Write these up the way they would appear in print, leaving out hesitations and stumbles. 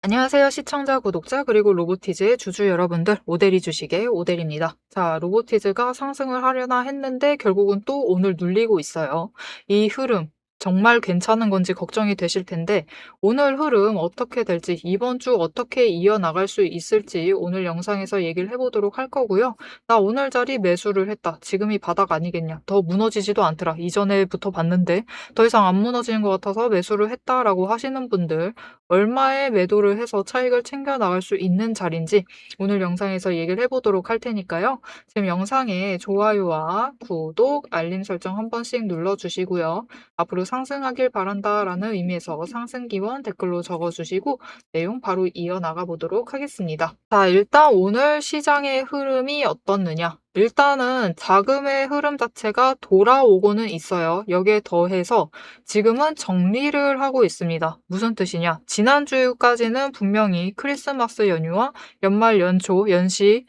안녕하세요. 시청자, 구독자, 그리고 로보티즈의 주주 여러분들, 오데리 주식의 오데리입니다. 자, 로보티즈가 상승을 하려나 했는데 결국은 또 오늘 눌리고 있어요. 이 흐름 정말 괜찮은 건지 걱정이 되실 텐데 오늘 흐름 어떻게 될지, 이번 주 어떻게 이어나갈 수 있을지 오늘 영상에서 얘기를 해보도록 할 거고요. 나 오늘 자리 매수를 했다. 지금이 바닥 아니겠냐. 더 무너지지도 않더라. 이전에부터 봤는데 더 이상 안 무너지는 것 같아서 매수를 했다라고 하시는 분들, 얼마에 매도를 해서 차익을 챙겨 나갈 수 있는 자리인지 오늘 영상에서 얘기를 해보도록 할 테니까요. 지금 영상에 좋아요와 구독, 알림 설정 한 번씩 눌러주시고요. 앞으로 상승하길 바란다라는 의미에서 상승 기원 댓글로 적어주시고 내용 바로 이어나가 보도록 하겠습니다. 자, 일단 오늘 시장의 흐름이 어떻느냐. 일단은 자금의 흐름 자체가 돌아오고는 있어요. 여기에 더해서 지금은 정리를 하고 있습니다. 무슨 뜻이냐? 지난주까지는 분명히 크리스마스 연휴와 연말 연초, 연시,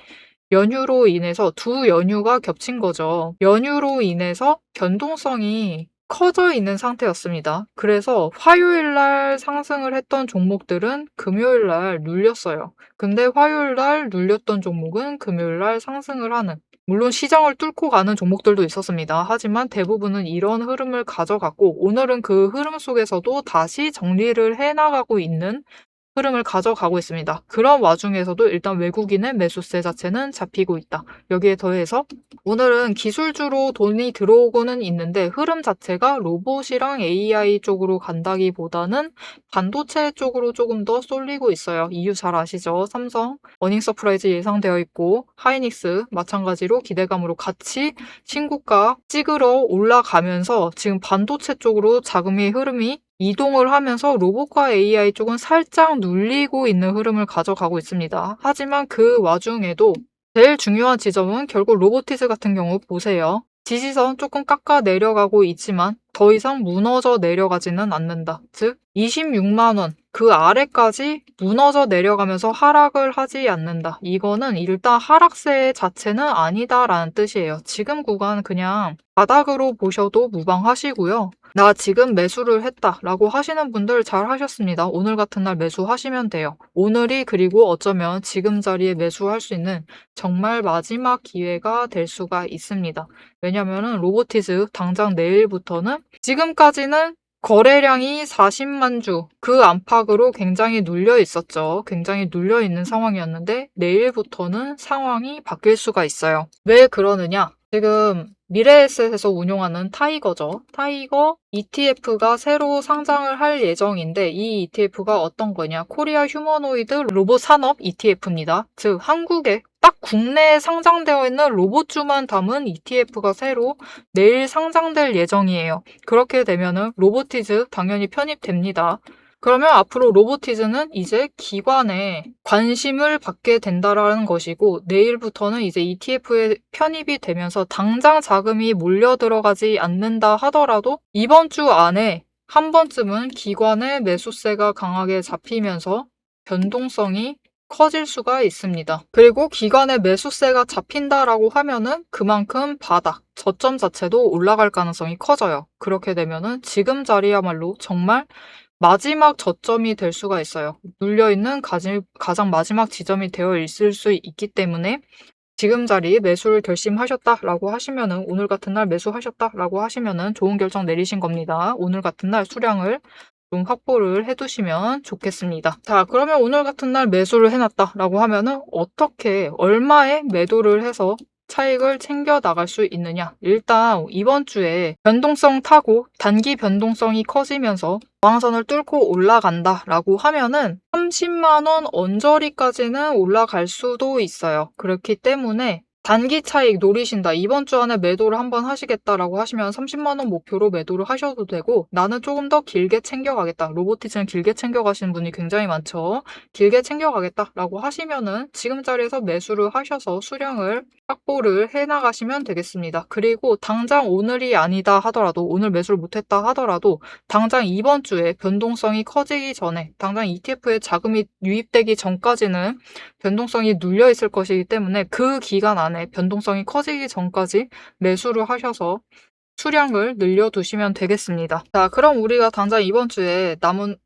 연휴로 인해서 두 연휴가 겹친 거죠. 연휴로 인해서 변동성이 커져 있는 상태였습니다. 그래서 화요일 날 상승을 했던 종목들은 금요일 날 눌렸어요. 근데 화요일 날 눌렸던 종목은 금요일 날 상승을 하는, 물론 시장을 뚫고 가는 종목들도 있었습니다. 하지만 대부분은 이런 흐름을 가져갔고 오늘은 그 흐름 속에서도 다시 정리를 해나가고 있는 흐름을 가져가고 있습니다. 그런 와중에서도 일단 외국인의 매수세 자체는 잡히고 있다. 여기에 더해서 오늘은 기술주로 돈이 들어오고는 있는데 흐름 자체가 로봇이랑 AI 쪽으로 간다기보다는 반도체 쪽으로 조금 더 쏠리고 있어요. 이유 잘 아시죠? 삼성, 어닝 서프라이즈 예상되어 있고 하이닉스 마찬가지로 기대감으로 같이 신고가 찍으러 올라가면서 지금 반도체 쪽으로 자금의 흐름이 이동을 하면서 로봇과 AI 쪽은 살짝 눌리고 있는 흐름을 가져가고 있습니다. 하지만 그 와중에도 제일 중요한 지점은 결국 로보티즈 같은 경우 보세요. 지지선 조금 깎아 내려가고 있지만 더 이상 무너져 내려가지는 않는다. 즉 26만 원 그 아래까지 무너져 내려가면서 하락을 하지 않는다. 이거는 일단 하락세 자체는 아니다라는 뜻이에요. 지금 구간 그냥 바닥으로 보셔도 무방하시고요. 나 지금 매수를 했다라고 하시는 분들 잘 하셨습니다. 오늘 같은 날 매수하시면 돼요. 오늘이 그리고 어쩌면 지금 자리에 매수할 수 있는 정말 마지막 기회가 될 수가 있습니다. 왜냐면은 로보티즈 당장 내일부터는, 지금까지는 거래량이 40만 주, 그 안팎으로 굉장히 눌려 있었죠. 굉장히 눌려 있는 상황이었는데 내일부터는 상황이 바뀔 수가 있어요. 왜 그러느냐? 지금 미래에셋에서 운용하는 타이거죠. 타이거 ETF가 새로 상장을 할 예정인데 이 ETF가 어떤 거냐? 코리아 휴머노이드 로봇 산업 ETF입니다. 즉 한국에 딱 국내에 상장되어 있는 로봇주만 담은 ETF가 새로 내일 상장될 예정이에요. 그렇게 되면은 로보티즈 당연히 편입됩니다. 그러면 앞으로 로보티즈는 이제 기관에 관심을 받게 된다라는 것이고 내일부터는 이제 ETF에 편입이 되면서 당장 자금이 몰려 들어가지 않는다 하더라도 이번 주 안에 한 번쯤은 기관의 매수세가 강하게 잡히면서 변동성이 커질 수가 있습니다. 그리고 기관의 매수세가 잡힌다라고 하면은 그만큼 바닥, 저점 자체도 올라갈 가능성이 커져요. 그렇게 되면은 지금 자리야말로 정말 마지막 저점이 될 수가 있어요. 눌려있는 가장 마지막 지점이 되어 있을 수 있기 때문에 지금 자리에 매수를 결심하셨다라고 하시면은, 오늘 같은 날 매수하셨다라고 하시면은 좋은 결정 내리신 겁니다. 오늘 같은 날 수량을 좀 확보를 해두시면 좋겠습니다. 자, 그러면 오늘 같은 날 매수를 해놨다라고 하면은 어떻게, 얼마에 매도를 해서 차익을 챙겨 나갈 수 있느냐? 일단 이번 주에 변동성 타고 단기 변동성이 커지면서 저항선을 뚫고 올라간다라고 하면은 30만 원 언저리까지는 올라갈 수도 있어요. 그렇기 때문에 단기 차익 노리신다, 이번 주 안에 매도를 한번 하시겠다라고 하시면 30만 원 목표로 매도를 하셔도 되고, 나는 조금 더 길게 챙겨가겠다. 로보티즈는 길게 챙겨가시는 분이 굉장히 많죠. 길게 챙겨가겠다라고 하시면은 지금 자리에서 매수를 하셔서 수량을 확보를 해나가시면 되겠습니다. 그리고 당장 오늘이 아니다 하더라도, 오늘 매수를 못했다 하더라도 당장 이번 주에 변동성이 커지기 전에, 당장 ETF에 자금이 유입되기 전까지는 변동성이 눌려 있을 것이기 때문에 그 기간 안에 변동성이 커지기 전까지 매수를 하셔서 수량을 늘려두시면 되겠습니다. 자, 그럼 우리가 당장 이번 주에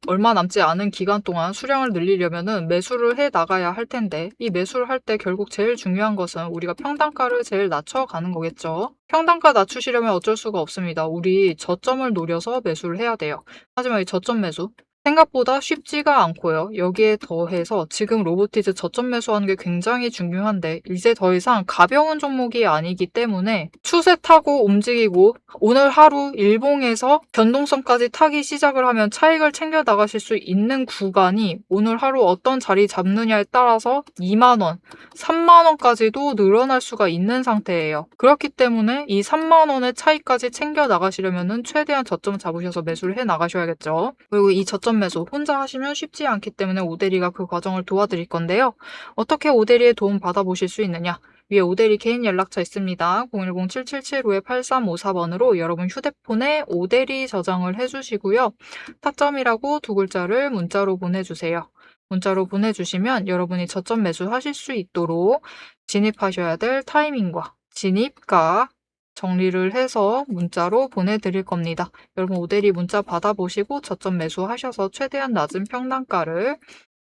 얼마 남지 않은 기간 동안 수량을 늘리려면은 매수를 해 나가야 할 텐데, 이 매수를 할 때 결국 제일 중요한 것은 우리가 평단가를 제일 낮춰가는 거겠죠. 평단가 낮추시려면 어쩔 수가 없습니다. 우리 저점을 노려서 매수를 해야 돼요. 하지만 이 저점 매수 생각보다 쉽지가 않고요. 여기에 더해서 지금 로보티즈 저점 매수하는 게 굉장히 중요한데, 이제 더 이상 가벼운 종목이 아니기 때문에 추세 타고 움직이고 오늘 하루 일봉에서 변동성까지 타기 시작을 하면 차익을 챙겨 나가실 수 있는 구간이 오늘 하루 어떤 자리 잡느냐에 따라서 2만 원, 3만 원까지도 늘어날 수가 있는 상태예요. 그렇기 때문에 이 3만 원의 차익까지 챙겨 나가시려면 최대한 저점 잡으셔서 매수를 해 나가셔야겠죠. 그리고 이 저점 매수 혼자 하시면 쉽지 않기 때문에 오대리가 그 과정을 도와드릴 건데요. 어떻게 오대리의 도움 받아보실 수 있느냐? 위에 오대리 개인 연락처 있습니다. 010-777-8354번으로 여러분 휴대폰에 오대리 저장을 해주시고요. 타점이라고 두 글자를 문자로 보내주세요. 문자로 보내주시면 여러분이 저점 매수하실 수 있도록 진입하셔야 될 타이밍과 진입가 정리를 해서 문자로 보내드릴 겁니다. 여러분 오대리 문자 받아보시고 저점 매수하셔서 최대한 낮은 평단가를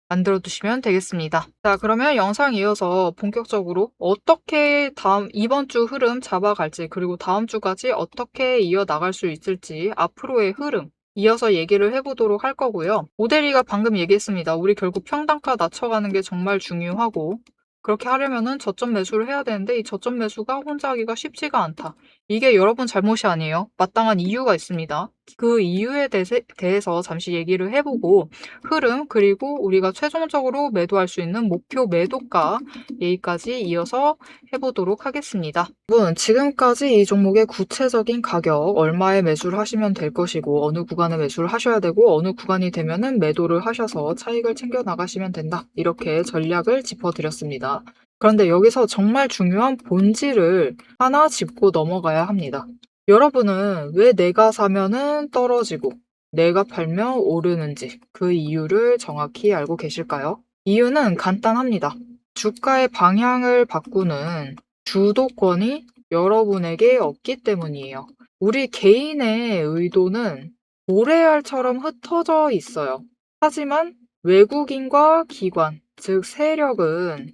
만들어 두시면 되겠습니다. 자, 그러면 영상 이어서 본격적으로 어떻게 이번 주 흐름 잡아갈지, 그리고 다음 주까지 어떻게 이어나갈 수 있을지, 앞으로의 흐름 이어서 얘기를 해보도록 할 거고요. 오대리가 방금 얘기했습니다. 우리 결국 평단가 낮춰가는 게 정말 중요하고, 그렇게 하려면은 저점 매수를 해야 되는데 이 저점 매수가 혼자 하기가 쉽지가 않다. 이게 여러분 잘못이 아니에요. 마땅한 이유가 있습니다. 그 이유에 대해서 잠시 얘기를 해보고 흐름, 그리고 우리가 최종적으로 매도할 수 있는 목표 매도가 여기까지 이어서 해보도록 하겠습니다. 여러분, 지금까지 이 종목의 구체적인 가격, 얼마에 매수를 하시면 될 것이고 어느 구간에 매수를 하셔야 되고 어느 구간이 되면은 매도를 하셔서 차익을 챙겨 나가시면 된다. 이렇게 전략을 짚어드렸습니다. 그런데 여기서 정말 중요한 본질을 하나 짚고 넘어가야 합니다. 여러분은 왜 내가 사면은 떨어지고 내가 팔면 오르는지 그 이유를 정확히 알고 계실까요? 이유는 간단합니다. 주가의 방향을 바꾸는 주도권이 여러분에게 없기 때문이에요. 우리 개인의 의도는 모래알처럼 흩어져 있어요. 하지만 외국인과 기관, 즉 세력은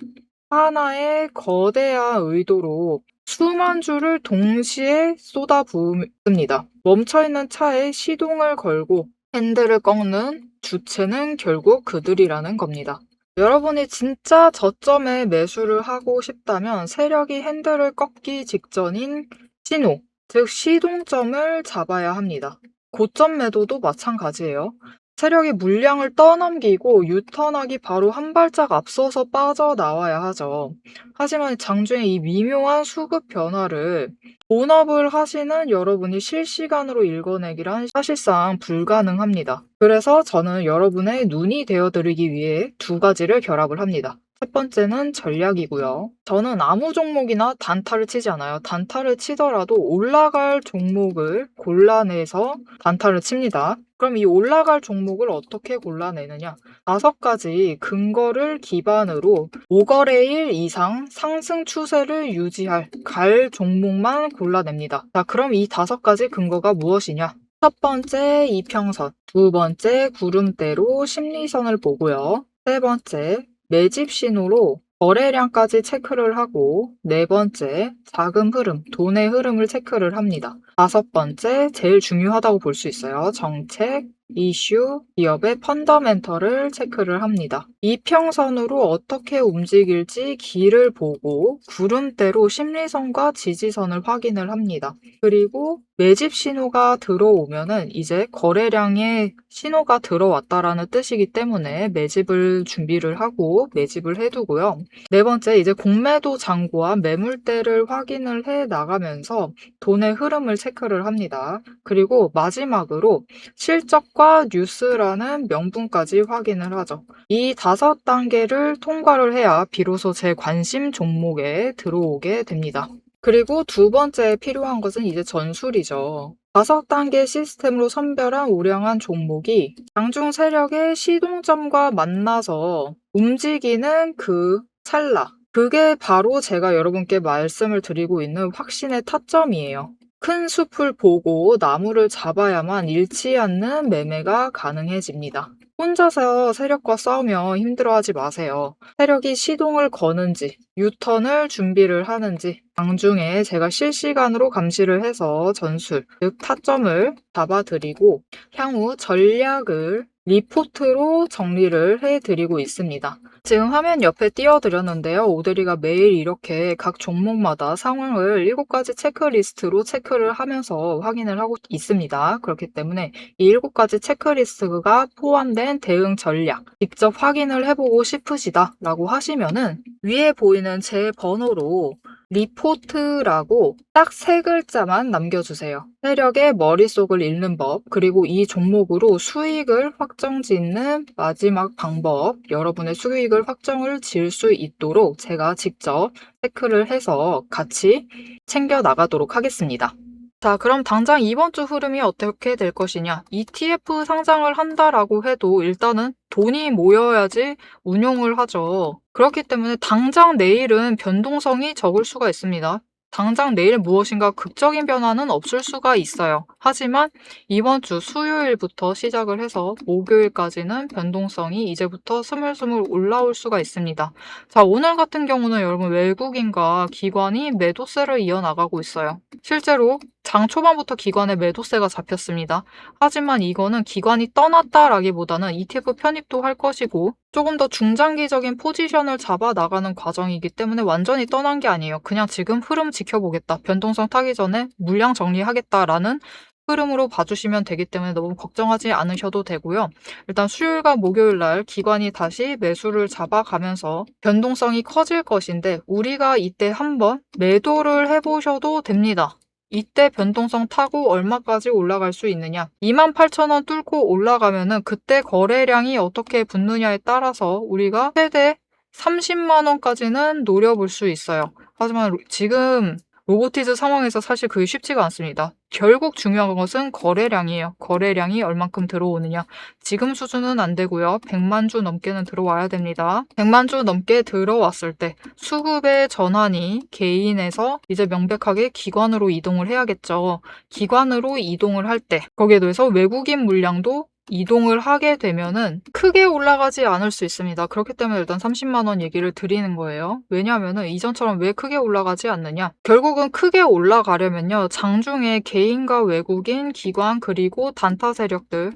하나의 거대한 의도로 수만 줄을 동시에 쏟아부읍니다. 멈춰있는 차에 시동을 걸고 핸들을 꺾는 주체는 결국 그들이라는 겁니다. 여러분이 진짜 저점에 매수를 하고 싶다면 세력이 핸들을 꺾기 직전인 신호, 즉 시동점을 잡아야 합니다. 고점 매도도 마찬가지예요. 세력이 물량을 떠넘기고 유턴하기 바로 한 발짝 앞서서 빠져나와야 하죠. 하지만 장중에 이 미묘한 수급 변화를 본업을 하시는 여러분이 실시간으로 읽어내기란 사실상 불가능합니다. 그래서 저는 여러분의 눈이 되어드리기 위해 두 가지를 결합을 합니다. 첫 번째는 전략이고요. 저는 아무 종목이나 단타를 치지 않아요. 단타를 치더라도 올라갈 종목을 골라내서 단타를 칩니다. 그럼 이 올라갈 종목을 어떻게 골라내느냐? 5가지 근거를 기반으로 5거래일 이상 상승 추세를 유지할 갈 종목만 골라냅니다. 자, 그럼 이 5가지 근거가 무엇이냐? 첫 번째 이평선, 두 번째 구름대로 심리선을 보고요. 세 번째 매집 신호로 거래량까지 체크를 하고 네 번째 자금 흐름, 돈의 흐름을 체크를 합니다. 다섯 번째 제일 중요하다고 볼 수 있어요. 정책, 이슈, 기업의 펀더멘털을 체크를 합니다. 이평선으로 어떻게 움직일지 길을 보고 구름대로 심리선과 지지선을 확인을 합니다. 그리고 매집 신호가 들어오면은 이제 거래량의 신호가 들어왔다라는 뜻이기 때문에 매집을 준비를 하고 매집을 해두고요. 네 번째, 이제 공매도 잔고와 매물대를 확인을 해 나가면서 돈의 흐름을 체크를 합니다. 그리고 마지막으로 실적과 뉴스라는 명분까지 확인을 하죠. 이 5단계를 통과를 해야 비로소 제 관심 종목에 들어오게 됩니다. 그리고 두 번째 필요한 것은 이제 전술이죠. 5단계 시스템으로 선별한 우량한 종목이 장중 세력의 시동점과 만나서 움직이는 그 찰나. 그게 바로 제가 여러분께 말씀을 드리고 있는 확신의 타점이에요. 큰 숲을 보고 나무를 잡아야만 잃지 않는 매매가 가능해집니다. 혼자서 세력과 싸우며 힘들어하지 마세요. 세력이 시동을 거는지, 유턴을 준비를 하는지 장중에 제가 실시간으로 감시를 해서 전술, 즉 타점을 잡아드리고 향후 전략을 리포트로 정리를 해드리고 있습니다. 지금 화면 옆에 띄워드렸는데요. 오대리가 매일 이렇게 각 종목마다 상황을 7가지 체크리스트로 체크를 하면서 확인을 하고 있습니다. 그렇기 때문에 이 7가지 체크리스트가 포함된 대응 전략 직접 확인을 해보고 싶으시다 라고 하시면은 위에 보이는 제 번호로 리포트라고 딱 3글자만 남겨주세요. 세력의 머릿속을 읽는 법, 그리고 이 종목으로 수익을 확정 짓는 마지막 방법, 여러분의 수익을 확정을 지을 수 있도록 제가 직접 체크를 해서 같이 챙겨 나가도록 하겠습니다. 자, 그럼 당장 이번 주 흐름이 어떻게 될 것이냐? ETF 상장을 한다라고 해도 일단은 돈이 모여야지 운용을 하죠. 그렇기 때문에 당장 내일은 변동성이 적을 수가 있습니다. 당장 내일 무엇인가 극적인 변화는 없을 수가 있어요. 하지만 이번 주 수요일부터 시작을 해서 목요일까지는 변동성이 이제부터 스물스물 올라올 수가 있습니다. 자, 오늘 같은 경우는 여러분 외국인과 기관이 매도세를 이어나가고 있어요. 실제로 장 초반부터 기관의 매도세가 잡혔습니다. 하지만 이거는 기관이 떠났다라기보다는 ETF 편입도 할 것이고 조금 더 중장기적인 포지션을 잡아 나가는 과정이기 때문에 완전히 떠난 게 아니에요. 그냥 지금 흐름 지켜보겠다. 변동성 타기 전에 물량 정리하겠다라는 흐름으로 봐주시면 되기 때문에 너무 걱정하지 않으셔도 되고요. 일단 수요일과 목요일 날 기관이 다시 매수를 잡아가면서 변동성이 커질 것인데 우리가 이때 한번 매도를 해보셔도 됩니다. 이때 변동성 타고 얼마까지 올라갈 수 있느냐? 28,000원 뚫고 올라가면은 그때 거래량이 어떻게 붙느냐에 따라서 우리가 최대 30만 원까지는 노려볼 수 있어요. 하지만 지금 로보티즈 상황에서 사실 그게 쉽지가 않습니다. 결국 중요한 것은 거래량이에요. 거래량이 얼만큼 들어오느냐. 지금 수준은 안 되고요. 100만 주 넘게는 들어와야 됩니다. 100만 주 넘게 들어왔을 때 수급의 전환이 개인에서 이제 명백하게 기관으로 이동을 해야겠죠. 기관으로 이동을 할 때 거기에 더해서 외국인 물량도 이동을 하게 되면은 크게 올라가지 않을 수 있습니다. 그렇기 때문에 일단 30만 원 얘기를 드리는 거예요. 왜냐하면은 이전처럼 왜 크게 올라가지 않느냐? 결국은 크게 올라가려면요. 장중에 개인과 외국인, 기관 그리고 단타 세력들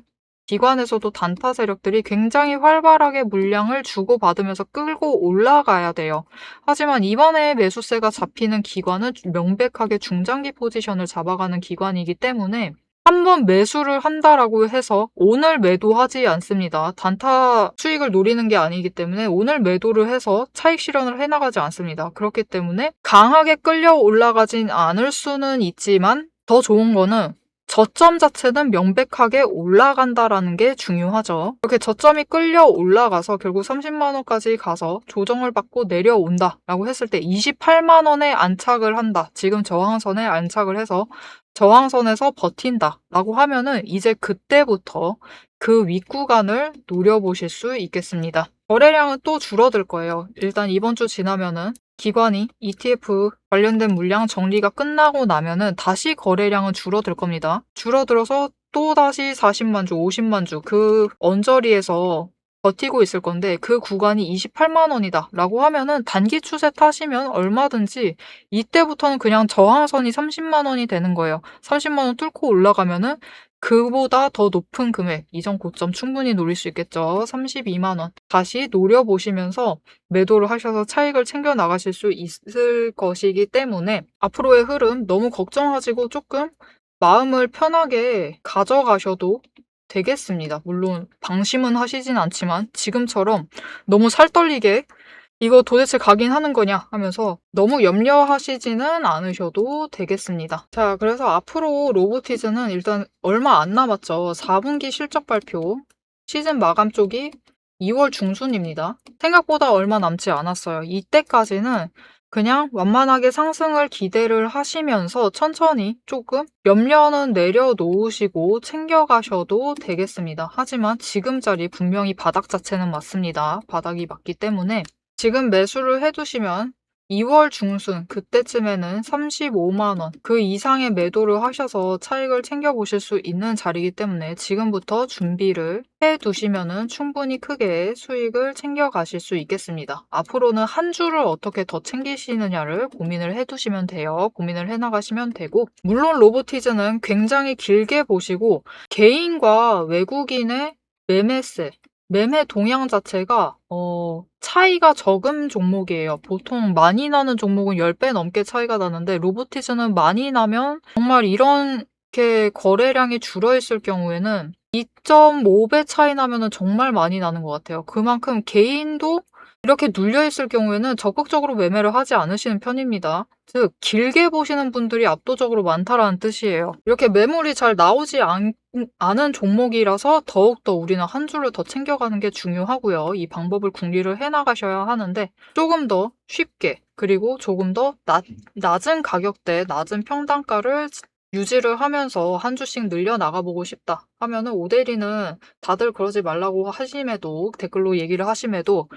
기관에서도 단타 세력들이 굉장히 활발하게 물량을 주고받으면서 끌고 올라가야 돼요. 하지만 이번에 매수세가 잡히는 기관은 명백하게 중장기 포지션을 잡아가는 기관이기 때문에 한번 매수를 한다라고 해서 오늘 매도하지 않습니다. 단타 수익을 노리는 게 아니기 때문에 오늘 매도를 해서 차익 실현을 해나가지 않습니다. 그렇기 때문에 강하게 끌려 올라가진 않을 수는 있지만 더 좋은 거는 저점 자체는 명백하게 올라간다라는 게 중요하죠. 이렇게 저점이 끌려 올라가서 결국 30만 원까지 가서 조정을 받고 내려온다라고 했을 때 28만 원에 안착을 한다. 지금 저항선에 안착을 해서 저항선에서 버틴다라고 하면은 이제 그때부터 그 윗구간을 노려보실 수 있겠습니다. 거래량은 또 줄어들 거예요. 일단 이번 주 지나면은 기관이 ETF 관련된 물량 정리가 끝나고 나면은 다시 거래량은 줄어들 겁니다. 줄어들어서 또다시 40만 주, 50만 주 그 언저리에서 버티고 있을 건데 그 구간이 28만 원이다 라고 하면은 단기 추세 타시면 얼마든지 이때부터는 그냥 저항선이 30만 원이 되는 거예요. 30만 원 뚫고 올라가면은 그보다 더 높은 금액, 이전 고점 충분히 노릴 수 있겠죠. 32만 원. 다시 노려보시면서 매도를 하셔서 차익을 챙겨 나가실 수 있을 것이기 때문에 앞으로의 흐름 너무 걱정하시고 조금 마음을 편하게 가져가셔도 되겠습니다. 물론 방심은 하시진 않지만 지금처럼 너무 살떨리게 이거 도대체 가긴 하는 거냐 하면서 너무 염려하시지는 않으셔도 되겠습니다. 자, 그래서 앞으로 로보티즈는 일단 얼마 안 남았죠. 4분기 실적 발표 시즌 마감 쪽이 2월 중순입니다. 생각보다 얼마 남지 않았어요. 이때까지는 그냥 완만하게 상승을 기대를 하시면서 천천히 조금 염려는 내려놓으시고 챙겨가셔도 되겠습니다. 하지만 지금 자리 분명히 바닥 자체는 맞습니다. 바닥이 맞기 때문에 지금 매수를 해두시면 2월 중순 그때쯤에는 35만 원 그 이상의 매도를 하셔서 차익을 챙겨보실 수 있는 자리이기 때문에 지금부터 준비를 해두시면은 충분히 크게 수익을 챙겨가실 수 있겠습니다. 앞으로는 한 주를 어떻게 더 챙기시느냐를 고민을 해두시면 돼요. 고민을 해나가시면 되고 물론 로보티즈는 굉장히 길게 보시고 개인과 외국인의 매매세 매매 동향 자체가 차이가 적은 종목이에요. 보통 많이 나는 종목은 10배 넘게 차이가 나는데 로보티즈는 많이 나면 정말 이렇게 거래량이 줄어 있을 경우에는 2.5배 차이 나면은 정말 많이 나는 것 같아요. 그만큼 개인도 이렇게 눌려 있을 경우에는 적극적으로 매매를 하지 않으시는 편입니다. 즉 길게 보시는 분들이 압도적으로 많다라는 뜻이에요. 이렇게 매물이 잘 나오지 않은 종목이라서 더욱더 우리는 한 줄을 더 챙겨가는 게 중요하고요. 이 방법을 궁리를 해나가셔야 하는데 조금 더 쉽게 그리고 조금 더 낮은 가격대, 낮은 평단가를 유지를 하면서 한 주씩 늘려 나가보고 싶다 하면은 오대리는 다들 그러지 말라고 하심에도 댓글로 얘기를 하심에도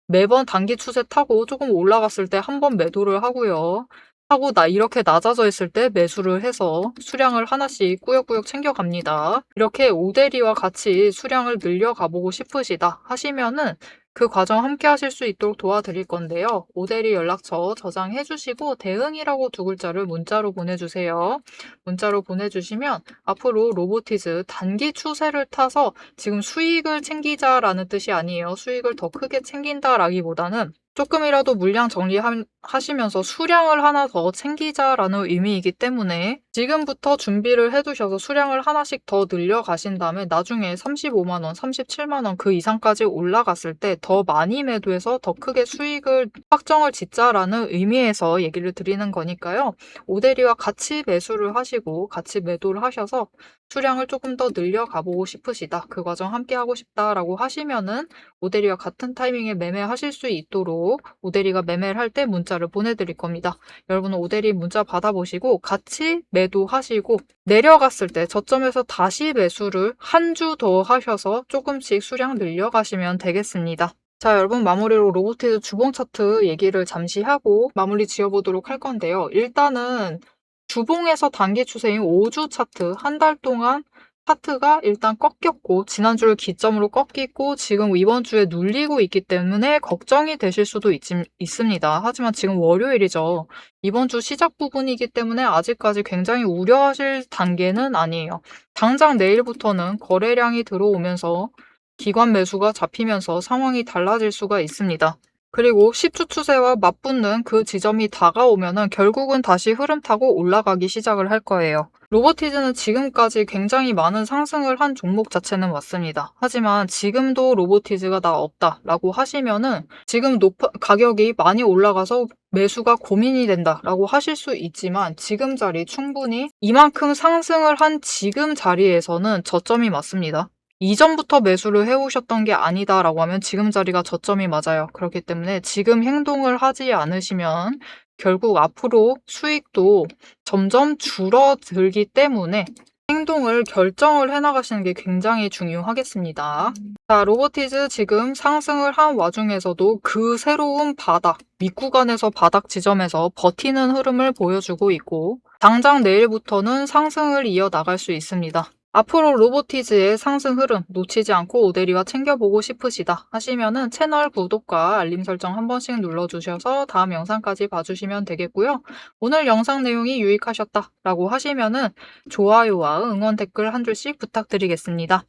매번 단기 추세 타고 조금 올라갔을 때 한 번 매도를 하고요. 하고 이렇게 낮아져 있을 때 매수를 해서 수량을 하나씩 꾸역꾸역 챙겨갑니다. 이렇게 오대리와 같이 수량을 늘려가 보고 싶으시다 하시면은 그 과정 함께 하실 수 있도록 도와드릴 건데요. 오대리 연락처 저장해 주시고 대응이라고 두 글자를 문자로 보내주세요. 문자로 보내주시면 앞으로 로보티즈 단기 추세를 타서 지금 수익을 챙기자라는 뜻이 아니에요. 수익을 더 크게 챙긴다라기보다는 조금이라도 물량 정리하시면서 수량을 하나 더 챙기자라는 의미이기 때문에 지금부터 준비를 해두셔서 수량을 하나씩 더 늘려가신 다음에 나중에 35만 원, 37만 원 그 이상까지 올라갔을 때 더 많이 매도해서 더 크게 수익을 확정을 짓자라는 의미에서 얘기를 드리는 거니까요. 오대리와 같이 매수를 하시고 같이 매도를 하셔서 수량을 조금 더 늘려가보고 싶으시다. 그 과정 함께 하고 싶다라고 하시면은 오대리와 같은 타이밍에 매매하실 수 있도록 오대리가 매매를 할 때 문자를 보내드릴 겁니다. 여러분은 오대리 문자 받아보시고 같이 매도하시고 내려갔을 때 저점에서 다시 매수를 한 주 더 하셔서 조금씩 수량 늘려가시면 되겠습니다. 자, 여러분 마무리로 로보티즈 주봉 차트 얘기를 잠시 하고 마무리 지어보도록 할 건데요. 일단은 주봉에서 단기 추세인 5주 차트 한 달 동안 차트가 일단 꺾였고 지난주를 기점으로 꺾이고 지금 이번 주에 눌리고 있기 때문에 걱정이 되실 수도 있습니다. 하지만 지금 월요일이죠. 이번 주 시작 부분이기 때문에 아직까지 굉장히 우려하실 단계는 아니에요. 당장 내일부터는 거래량이 들어오면서 기관 매수가 잡히면서 상황이 달라질 수가 있습니다. 그리고 10주 추세와 맞붙는 그 지점이 다가오면은 결국은 다시 흐름 타고 올라가기 시작을 할 거예요. 로보티즈는 지금까지 굉장히 많은 상승을 한 종목 자체는 맞습니다. 하지만 지금도 로보티즈가 나 없다라고 하시면은 지금 가격이 많이 올라가서 매수가 고민이 된다라고 하실 수 있지만 지금 자리 충분히 이만큼 상승을 한 지금 자리에서는 저점이 맞습니다. 이전부터 매수를 해오셨던 게 아니다라고 하면 지금 자리가 저점이 맞아요. 그렇기 때문에 지금 행동을 하지 않으시면 결국 앞으로 수익도 점점 줄어들기 때문에 행동을 결정을 해나가시는 게 굉장히 중요하겠습니다. 자, 로보티즈 지금 상승을 한 와중에서도 그 새로운 바닥, 윗구간에서 바닥 지점에서 버티는 흐름을 보여주고 있고 당장 내일부터는 상승을 이어나갈 수 있습니다. 앞으로 로보티즈의 상승 흐름 놓치지 않고 오대리와 챙겨보고 싶으시다 하시면은 채널 구독과 알림 설정 한 번씩 눌러주셔서 다음 영상까지 봐주시면 되겠고요. 오늘 영상 내용이 유익하셨다라고 하시면은 좋아요와 응원 댓글 한 줄씩 부탁드리겠습니다.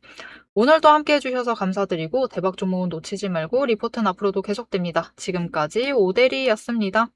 오늘도 함께 해주셔서 감사드리고 대박 종목은 놓치지 말고 리포트는 앞으로도 계속됩니다. 지금까지 오대리였습니다.